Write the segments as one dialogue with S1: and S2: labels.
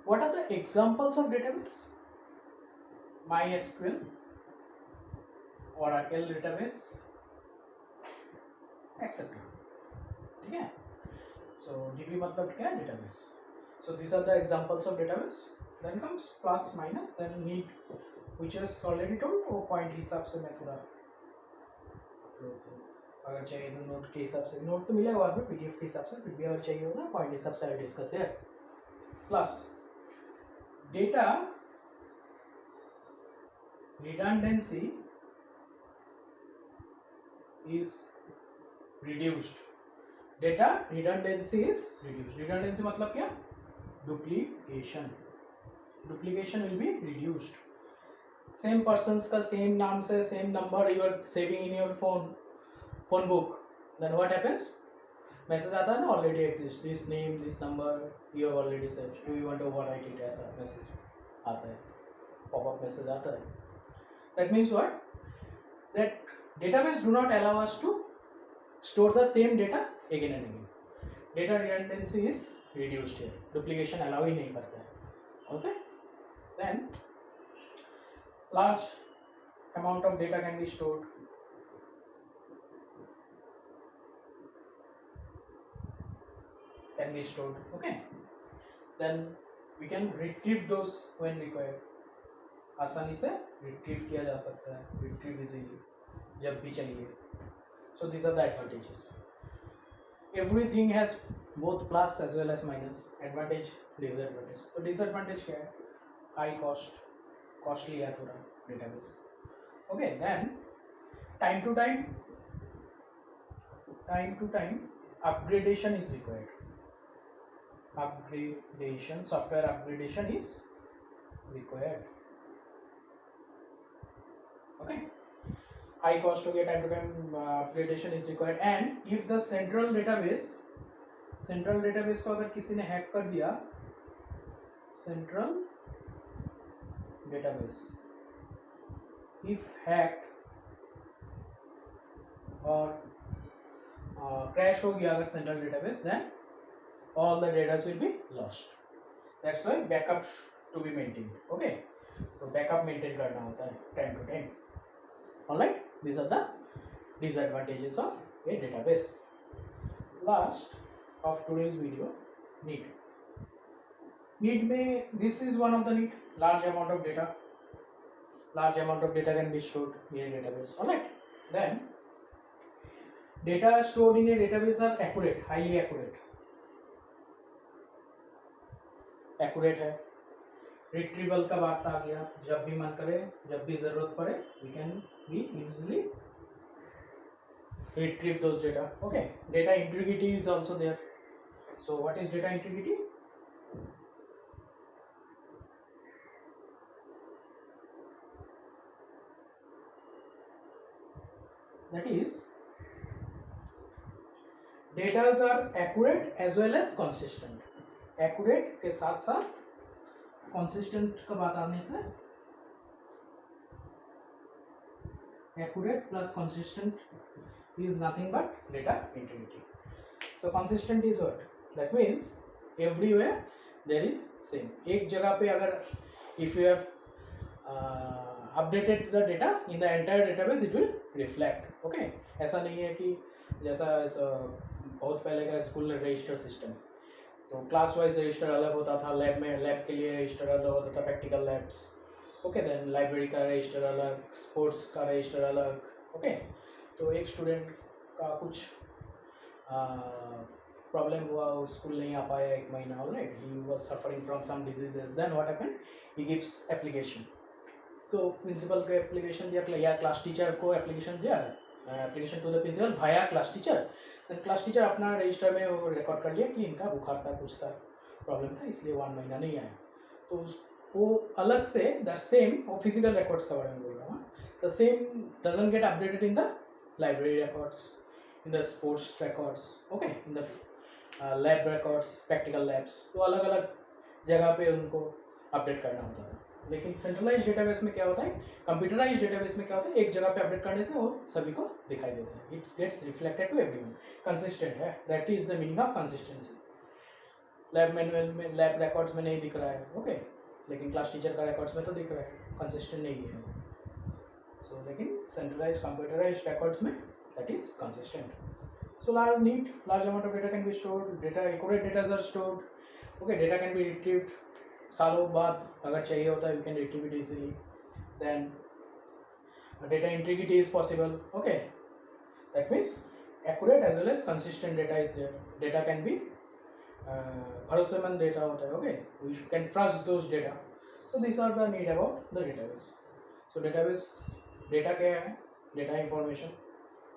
S1: What are the examples of database? MySQL, Oracle database, etc. ठीक है. So DB मतलब क्या है? Database. So these are the examples of database. Then comes plus minus, then need, which is already told. वो point हिसाब से मैं थोड़ा अगर चाहिए तो नोट के हिसाब से, नोट तो मिलेगा बाद में पीडीएफ के हिसाब से, फिर भी अगर चाहिए होगा पॉइंट हिसाब से आई डिस्कस है. Plus data redundancy is reduced. Data redundancy is reduced. Redundancy मतलब क्या? Duplication. Duplication will be reduced. Same persons का same नाम से same number you are saving in your phone book. Then what happens? Message आता है ना, already exists. This name, this number you have already saved. Do you want to overwrite it? ऐसा message आता है. Pop-up message आता है. That means what? That database do not allow us to store the same data again and again. Data redundancy is reduced here. Duplication allow ही नहीं करता है. Okay? Then large amount of data can be stored. Okay? Then we can retrieve those when required. आसानी से retrieve किया जा सकता है, retrieve easily जब भी चाहिए. So this are the advantages. Everything has both plus as well as minus, advantage disadvantage. तो डिसएडवांटेज क्या है? हाई कॉस्ट, कॉस्टली है थोड़ा database. Okay. Then time to time upgradation is required. Upgradation, software upgradation is required. Okay, high cost हो गया, time to time upgradation is required. And if the central database को अगर किसी ने hack कर दिया, central database if hacked और crash हो गया अगर central database, then all the data will be lost. That's why backup to be maintained. Okay, तो backup maintain करना होता है time to time. Alright, these are the disadvantages of a database. Last of today's video, need. Need में this is one of the need. Large amount of data can be stored in a database. Alright, then data stored in a database are accurate, highly accurate. Accurate है. Retrieval का बात आ गया, जब भी मन करे, जब भी जरूरत पड़े, we can be easily retrieve those data. Okay, data integrity is also there. So what is data integrity? That is, data are accurate as well as consistent. Accurate के साथ साथ consistent का बात आने से, accurate plus consistent is nothing but data integrity. So consistent is what? That means everywhere there is same. एक जगह पे अगर if you have updated the data in the entire database, it will reflect. Okay, ऐसा नहीं है कि जैसा बहुत पहले का स्कूल रजिस्टर सिस्टम, तो क्लास वाइज रजिस्टर अलग होता था, लैब में लैब के लिए रजिस्टर अलग होता था, practical labs. Okay, then library का रजिस्टर अलग, स्पोर्ट्स का रजिस्टर अलग. ओके, तो एक स्टूडेंट का कुछ प्रॉब्लम हुआ, वो स्कूल नहीं आ पाया एक महीना, alright, he was suffering from some diseases. Then what happened, he gives application. तो प्रिंसिपल को एप्लीकेशन दिया या क्लास टीचर को एप्लीकेशन दिया, application to the principal via class teacher. Class teacher अपना रजिस्टर में वो रिकॉर्ड कर लिया कि इनका बुखार था, कुछ था, प्रॉब्लम था, इसलिए 1 महीना नहीं आया. तो वो अलग से द सेम, वो फिजिकल रिकॉर्ड्स का बारे में बोल रहा हूँ, the same doesn't get updated in the library records, in the sports records, okay, in the lab records, practical labs. तो अलग अलग जगह पे उनको अपडेट करना होता था. लेकिन सेंट्रलाइज डेटाबेस में क्या होता है, कंप्यूटराइज डेटाबेस में क्या होता है, एक जगह पे अपडेट करने से वो सभी को दिखाई देता है. It gets reflected to everyone. Consistent है, that is the meaning of consistency. Lab manual में, लैब रिकॉर्ड्स में नहीं दिख रहा है, ओके, लेकिन क्लास टीचर का रिकॉर्ड्स में तो दिख रहा है, कंसिस्टेंट नहीं है। सो लेकिन सेंट्रलाइज कंप्यूटराइज रिकॉर्ड्स में that is consistent. So large amount of data can be stored, data accurate data are stored, okay, data can be retrieved सालों बाद अगर चाहिए होता है, you can retrieve it easily. Then data integrity is possible, okay, that means accurate as well as consistent data is there. Data can be भरोसेमंद data होता है, okay, we can trust those data. So these are the need about the database. So database data क्या है, data information,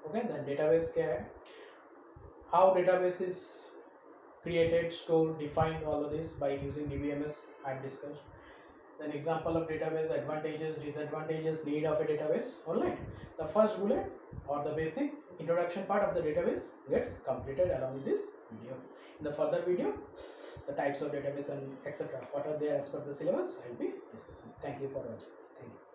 S1: okay, then database क्या है, how database is created, stored, defined, all of this by using DBMS I have discussed. Then example of database, advantages, disadvantages, need of a database. Alright, the first bullet or the basic introduction part of the database gets completed along with this video. In the further video, the types of database and etc. what are there as per the syllabus I will be discussing. Thank you for watching. Thank you.